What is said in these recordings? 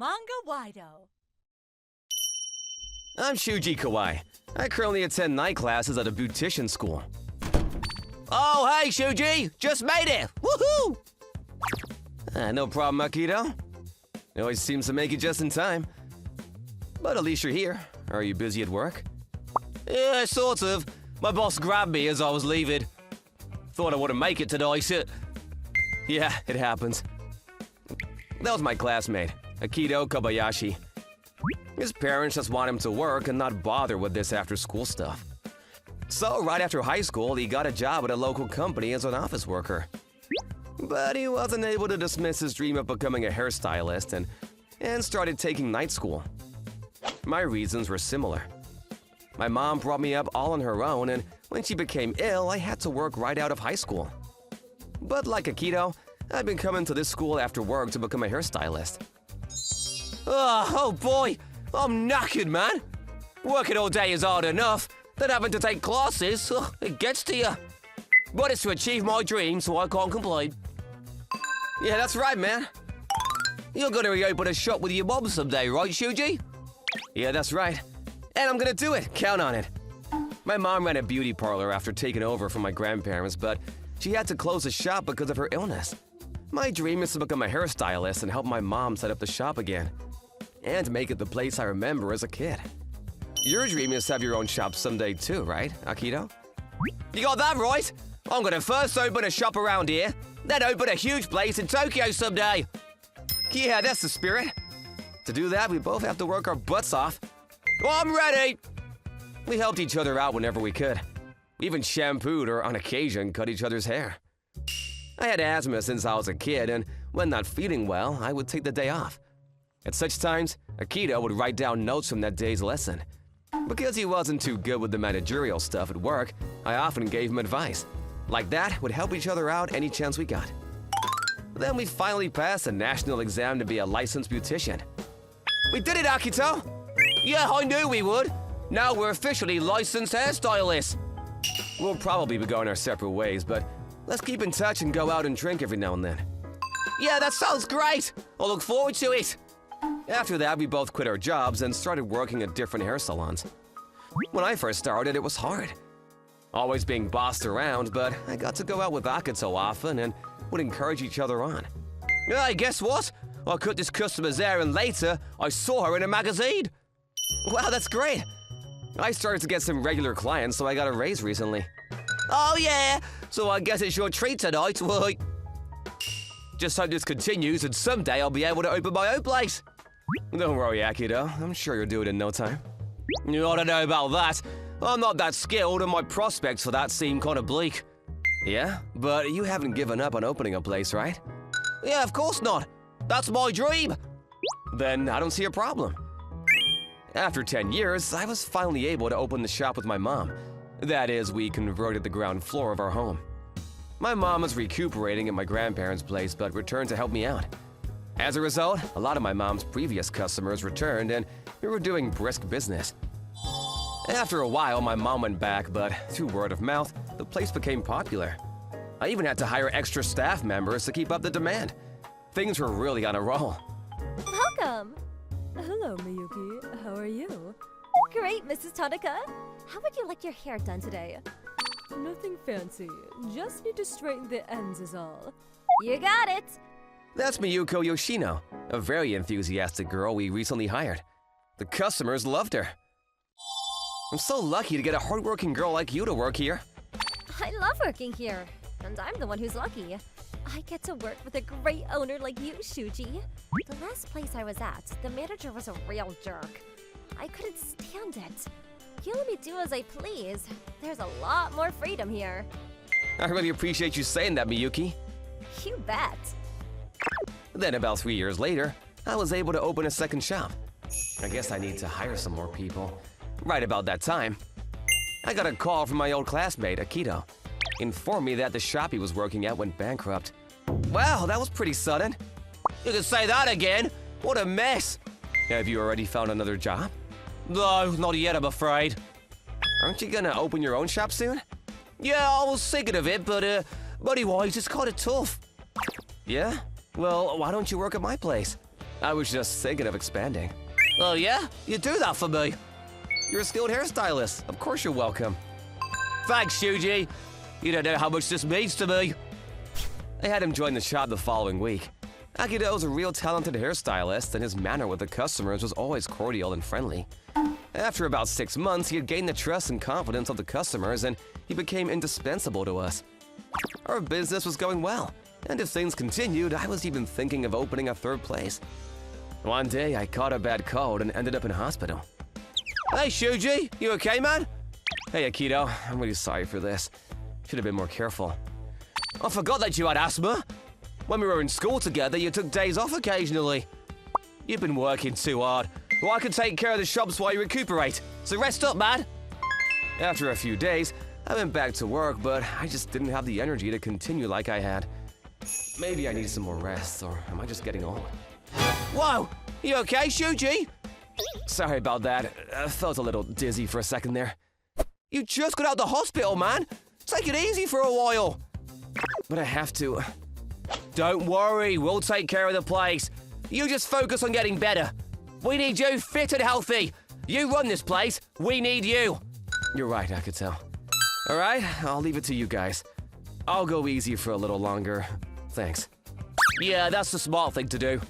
Manga-Waido. I'm Shuji Kawaii. I currently attend night classes at a beautician school. Oh, hey, Shuji! Just made it! Woohoo! No problem, Akito. It always seems to make it just in time. But at least you're here. Are you busy at work? Yeah, sort of. My boss grabbed me as I was leaving. Thought I wouldn't make it tonight. Yeah, it happens. That was my classmate, Akito Kobayashi. His parents just want him to work and not bother with this after-school stuff. So, right after high school, he got a job at a local company as an office worker. But he wasn't able to dismiss his dream of becoming a hairstylist and started taking night school. My reasons were similar. My mom brought me up all on her own, and when she became ill, I had to work right out of high school. But like Akito, I've been coming to this school after work to become a hairstylist. Oh boy, I'm knackered, man. Working all day is hard enough, then having to take classes, it gets to you. But it's to achieve my dream, so I can't complain. Yeah, that's right, man. You're gonna reopen a shop with your mom someday, right, Shuji? Yeah, that's right. And I'm gonna do it, count on it. My mom ran a beauty parlor after taking over from my grandparents, but she had to close the shop because of her illness. My dream is to become a hairstylist and help my mom set up the shop again. And make it the place I remember as a kid. Your dream is to have your own shop someday too, right, Akito? You got that right! I'm gonna first open a shop around here, then open a huge place in Tokyo someday! Yeah, that's the spirit. To do that, we both have to work our butts off. I'm ready! We helped each other out whenever we could. We even shampooed or, on occasion, cut each other's hair. I had asthma since I was a kid, and when not feeling well, I would take the day off. At such times, Akito would write down notes from that day's lesson. Because he wasn't too good with the managerial stuff at work, I often gave him advice. Like that, would help each other out any chance we got. Then we finally passed a national exam to be a licensed beautician. We did it, Akito! Yeah, I knew we would! Now we're officially licensed hairstylists! We'll probably be going our separate ways, but let's keep in touch and go out and drink every now and then. Yeah, that sounds great! I'll look forward to it! After that, we both quit our jobs and started working at different hair salons. When I first started, it was hard. Always being bossed around, but I got to go out with Akito often and would encourage each other on. Hey, guess what? I cut this customer's hair and later, I saw her in a magazine! Wow, that's great! I started to get some regular clients, so I got a raise recently. Oh yeah, so I guess it's your treat tonight, right? Just hope this continues and someday I'll be able to open my own place. Don't worry, Akito. I'm sure you'll do it in no time. I don't know about that. I'm not that skilled and my prospects for that seem kind of bleak. Yeah? But you haven't given up on opening a place, right? Yeah, of course not. That's my dream. Then I don't see a problem. After 10 years, I was finally able to open the shop with my mom. That is, we converted the ground floor of our home. My mom was recuperating at my grandparents' place but returned to help me out. As a result, a lot of my mom's previous customers returned and we were doing brisk business. After a while, my mom went back, but through word of mouth, the place became popular. I even had to hire extra staff members to keep up the demand. Things were really on a roll. Welcome! Hello, Miyuki. How are you? Great, Mrs. Tanaka. How would you like your hair done today? Nothing fancy. Just need to straighten the ends is all. You got it! That's Miyuko Yoshino, a very enthusiastic girl we recently hired. The customers loved her. I'm so lucky to get a hardworking girl like you to work here. I love working here, and I'm the one who's lucky. I get to work with a great owner like you, Shuji. The last place I was at, the manager was a real jerk. I couldn't stand it. You let me do as I please. There's a lot more freedom here. I really appreciate you saying that, Miyuki. You bet. Then about 3 years later, I was able to open a second shop. I guess I need to hire some more people. Right about that time, I got a call from my old classmate, Akito. Informed me that the shop he was working at went bankrupt. Wow, that was pretty sudden. You can say that again. What a mess. Have you already found another job? No, not yet, I'm afraid. Aren't you gonna open your own shop soon? Yeah, I was thinking of it, but money-wise, it's kind of tough. Yeah? Well, why don't you work at my place? I was just thinking of expanding. Oh yeah? You do that for me? You're a skilled hairstylist. Of course you're welcome. Thanks, Shuji. You don't know how much this means to me. I had him join the shop the following week. Akito was a real talented hairstylist, and his manner with the customers was always cordial and friendly. After about 6 months, he had gained the trust and confidence of the customers, and he became indispensable to us. Our business was going well, and if things continued, I was even thinking of opening a third place. One day, I caught a bad cold and ended up in hospital. Hey, Shuji, you okay, man? Hey, Akito, I'm really sorry for this. Should have been more careful. I forgot that you had asthma. When we were in school together, you took days off occasionally. You've been working too hard. Well, I can take care of the shops while you recuperate, so rest up, man. After a few days, I went back to work, but I just didn't have the energy to continue like I had. Maybe I need some more rest, or am I just getting old? Whoa! You okay, Shuji? Sorry about that. I felt a little dizzy for a second there. You just got out of the hospital, man. Take it easy for a while. But I have to. Don't worry, we'll take care of the place. You just focus on getting better. We need you fit and healthy. You run this place, we need you. You're right, Akito. All right, I'll leave it to you guys. I'll go easy for a little longer. Thanks. Yeah, that's the smart thing to do.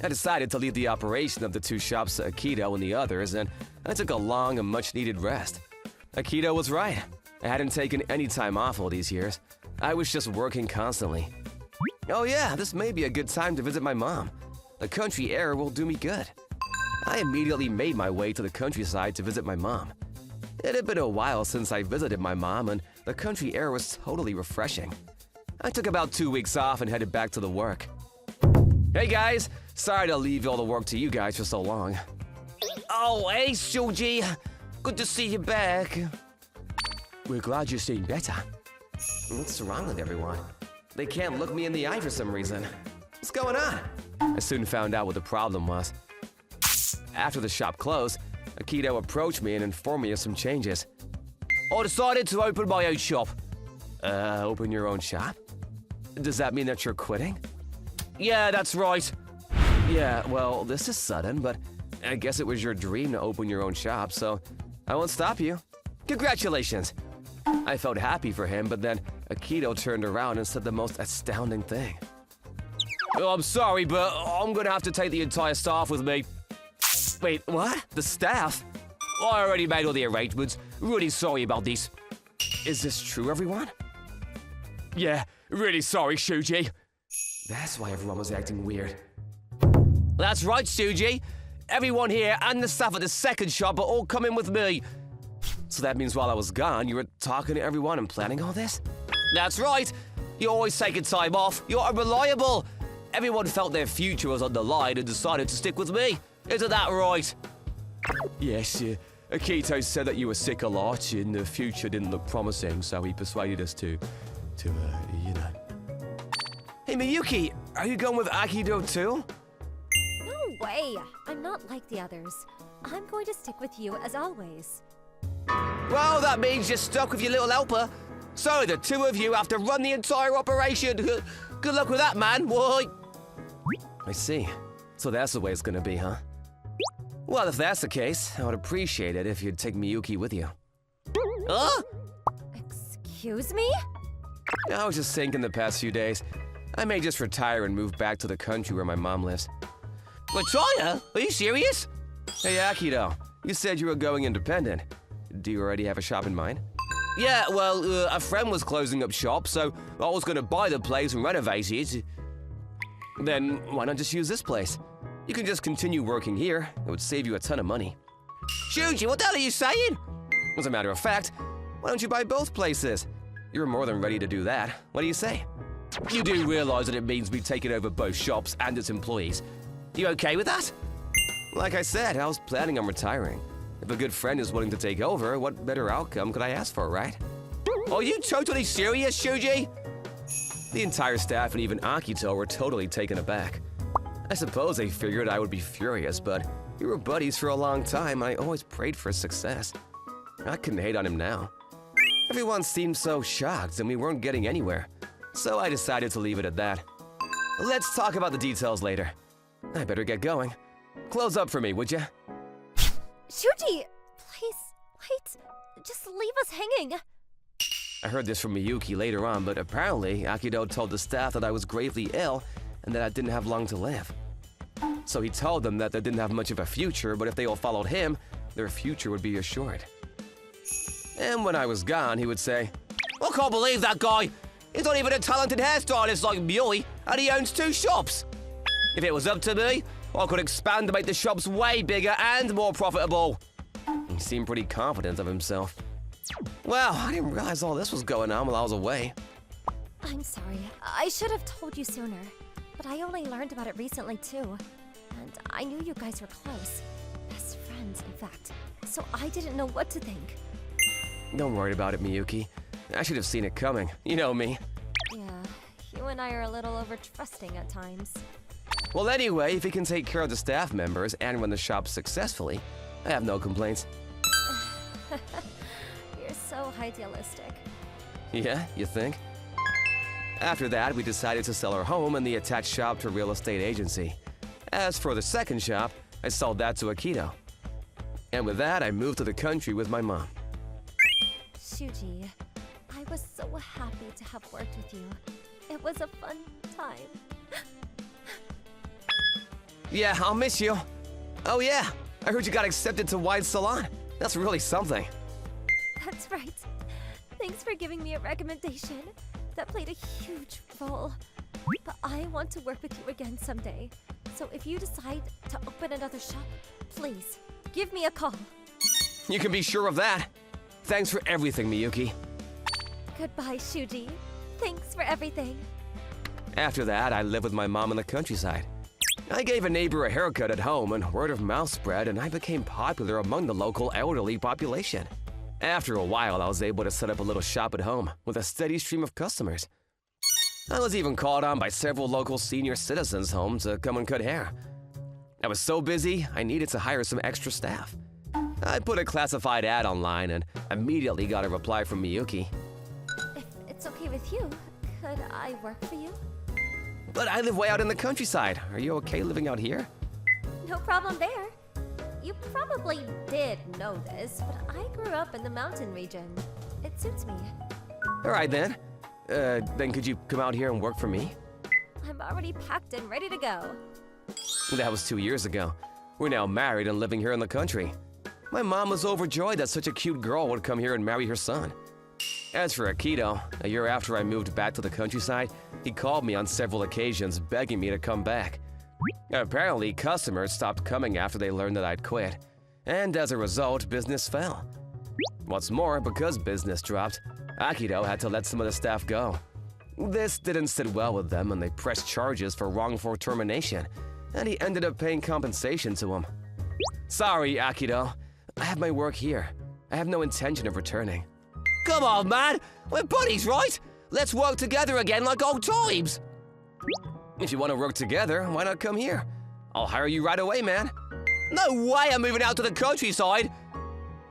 I decided to leave the operation of the 2 shops to Akito and the others, and I took a long and much-needed rest. Akito was right. I hadn't taken any time off all these years. I was just working constantly. Oh yeah, this may be a good time to visit my mom. The country air will do me good. I immediately made my way to the countryside to visit my mom. It had been a while since I visited my mom, and the country air was totally refreshing. I took about 2 weeks off and headed back to the work. Hey guys, sorry to leave all the work to you guys for so long. Oh, hey Shuji, good to see you back. We're glad you're seeing better. What's wrong with everyone? They can't look me in the eye for some reason. What's going on? I soon found out what the problem was. After the shop closed, Akito approached me and informed me of some changes. I decided to open my own shop. Open your own shop? Does that mean that you're quitting? Yeah, that's right. Yeah, well, this is sudden, but I guess it was your dream to open your own shop, so I won't stop you. Congratulations. I felt happy for him, but then Akito turned around and said the most astounding thing. Oh, I'm sorry, but I'm gonna have to take the entire staff with me. Wait, what? The staff? I already made all the arrangements. Really sorry about this. Is this true, everyone? Yeah, really sorry, Shuji. That's why everyone was acting weird. That's right, Shuji. Everyone here and the staff at the second shop are all coming with me. So that means while I was gone, you were talking to everyone and planning all this? That's right. You're always taking time off. You're unreliable. Everyone felt their future was on the line and decided to stick with me. Isn't that right? Yes, Akito said that you were sick a lot and the future didn't look promising, so he persuaded us to you know. Hey, Miyuki, are you going with Akito too? No way! I'm not like the others. I'm going to stick with you as always. Well, that means you're stuck with your little helper. So the 2 of you have to run the entire operation. Good luck with that, man. Why? I see. So that's the way it's gonna be, huh? Well, if that's the case, I would appreciate it if you'd take Miyuki with you. Huh? Excuse me? I was just thinking the past few days, I may just retire and move back to the country where my mom lives. Retire? Are you serious? Hey, Akito, you said you were going independent. Do you already have a shop in mind? Yeah, well, a friend was closing up shop, so I was gonna buy the place and renovate it. Then why not just use this place? You can just continue working here. It would save you a ton of money. Shuji, what the hell are you saying? As a matter of fact, why don't you buy both places? You're more than ready to do that. What do you say? You do realize that it means me taking over both shops and its employees. You okay with that? Like I said, I was planning on retiring. If a good friend is willing to take over, what better outcome could I ask for, right? Are you totally serious, Shuji? The entire staff and even Akito were totally taken aback. I suppose they figured I would be furious, but we were buddies for a long time and I always prayed for his success. I couldn't hate on him now. Everyone seemed so shocked and we weren't getting anywhere, so I decided to leave it at that. Let's talk about the details later. I better get going. Close up for me, would you? Shuji! Please, wait. Just leave us hanging. I heard this from Miyuki later on, but apparently Akito told the staff that I was gravely ill and that I didn't have long to live. So he told them that they didn't have much of a future, but if they all followed him, their future would be assured. And when I was gone, he would say, I can't believe that guy! He's not even a talented hairstylist like me, and he owns 2 shops! If it was up to me, I could expand to make the shops way bigger and more profitable. He seemed pretty confident of himself. Well, I didn't realize all this was going on while I was away. I'm sorry. I should have told you sooner. But I only learned about it recently, too. And I knew you guys were close. Best friends, in fact. So I didn't know what to think. Don't worry about it, Miyuki. I should have seen it coming. You know me. Yeah, you and I are a little over-trusting at times. Well, anyway, if he can take care of the staff members and run the shop successfully, I have no complaints. You're so idealistic. Yeah, you think? After that, we decided to sell our home and the attached shop to a real estate agency. As for the second shop, I sold that to Akito. And with that, I moved to the country with my mom. Shuji, I was so happy to have worked with you. It was a fun time. Yeah, I'll miss you. Oh yeah, I heard you got accepted to Wide Salon. That's really something. That's right. Thanks for giving me a recommendation. That played a huge role. But I want to work with you again someday. So if you decide to open another shop, please, give me a call. You can be sure of that. Thanks for everything, Miyuki. Goodbye, Shuji. Thanks for everything. After that, I lived with my mom in the countryside. I gave a neighbor a haircut at home, and word of mouth spread, and I became popular among the local elderly population. After a while, I was able to set up a little shop at home with a steady stream of customers. I was even called on by several local senior citizens home to come and cut hair. I was so busy, I needed to hire some extra staff. I put a classified ad online and immediately got a reply from Miyuki. If it's okay with you, could I work for you? But I live way out in the countryside. Are you okay living out here? No problem there. You probably did know this, but I grew up in the mountain region. It suits me. All right then. Then could you come out here and work for me? I'm already packed and ready to go. That was 2 years ago. We're now married and living here in the country. My mom was overjoyed that such a cute girl would come here and marry her son. As for Akito, a year after I moved back to the countryside, he called me on several occasions begging me to come back. Apparently, customers stopped coming after they learned that I'd quit, and as a result, business fell. What's more, because business dropped, Akito had to let some of the staff go. This didn't sit well with them, and they pressed charges for wrongful termination, and he ended up paying compensation to him. Sorry, Akito. I have my work here. I have no intention of returning. Come on, man! We're buddies, right? Let's work together again like old times! If you want to work together, why not come here? I'll hire you right away, man. No way I'm moving out to the countryside!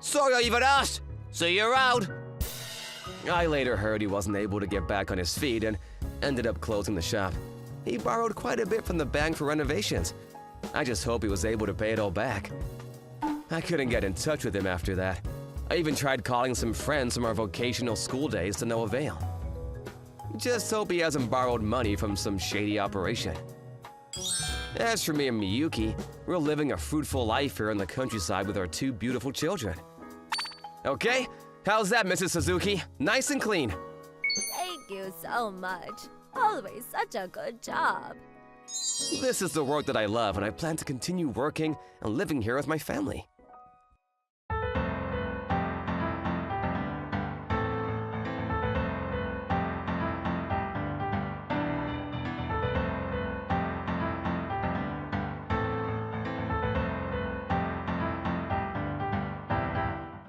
Sorry I even asked! See you around! I later heard he wasn't able to get back on his feet and ended up closing the shop. He borrowed quite a bit from the bank for renovations. I just hope he was able to pay it all back. I couldn't get in touch with him after that. I even tried calling some friends from our vocational school days to no avail. Just hope he hasn't borrowed money from some shady operation. As for me and Miyuki, we're living a fruitful life here in the countryside with our 2 beautiful children. Okay, how's that, Mrs. Suzuki? Nice and clean. Thank you so much. Always such a good job. This is the work that I love, and I plan to continue working and living here with my family.